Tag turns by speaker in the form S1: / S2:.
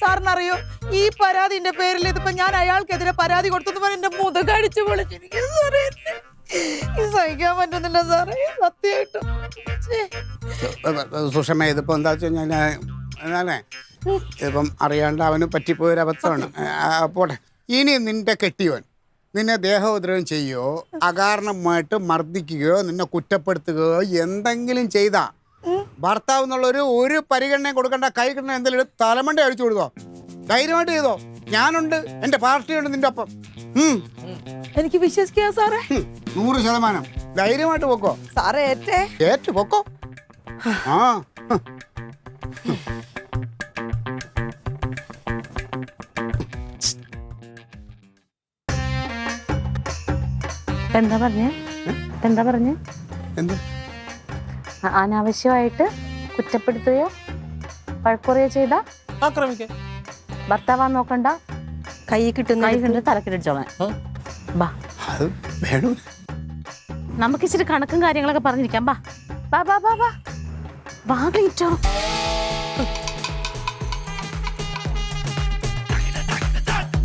S1: സാറിനറിയോ ഈ പരാതിന്റെ പേരിൽ ഇതിപ്പോ ഞാൻ അയാൾക്കെതിരെ പരാതി കൊടുത്തു എന്റെ മുതകടിച്ചു പൊളിച്ചിരിക്കുന്നു സാറേ. സഹിക്കാൻ പറ്റുന്നില്ല സാറേ സത്യമായിട്ടും.
S2: സുഷമ ഇതിപ്പോ എന്താ വെച്ച് കഴിഞ്ഞാൽ ഇപ്പം അറിയാണ്ട് അവന് പറ്റിപ്പോയൊരബദ്ധമാണ്. പോട്ടെ. ഇനി നിന്റെ കെട്ടിയവൻ നിന്നെ ദേഹോദ്രവം ചെയ്യുകയോ അകാരണമായിട്ട് മർദ്ദിക്കുകയോ നിന്നെ കുറ്റപ്പെടുത്തുകയോ എന്തെങ്കിലും ചെയ്താ ഭർത്താവ് എന്നുള്ളൊരു ഒരു പരിഗണന കൊടുക്കേണ്ട കൈകണ്ണ എന്തെങ്കിലും തലമണ്ട അടിച്ചു കൊടുത്തോ. ധൈര്യമായിട്ട് ചെയ്തോ. ഞാനുണ്ട്, എന്റെ പാർട്ടിയുണ്ട് നിന്റെ ഒപ്പം.
S1: എനിക്ക് വിശ്വസിക്കാ സാറേ.
S2: 100% ധൈര്യമായിട്ട് പൊക്കോ
S1: സാറേ.
S2: ഏറ്റു പൊക്കോ. ആ
S3: എന്താ പറഞ്ഞേ? എന്ത് അനാവശ്യമായിട്ട് കുറ്റപ്പെടുത്തുകയോ വഴക്കുറയോ ചെയ്ത
S4: ആക്രമിക്കാൻ
S3: ഭർത്താവാൻ നോക്കണ്ട.
S1: കൈ കിട്ടുന്ന
S3: തലക്കിടിച്ചോളാൻ ബാ.
S2: അത് വേണു.
S3: നമുക്ക് ഇച്ചിരി കണക്കും കാര്യങ്ങളൊക്കെ പറഞ്ഞിരിക്കാം. ബാ ബാ ബാ ബാ ബാ.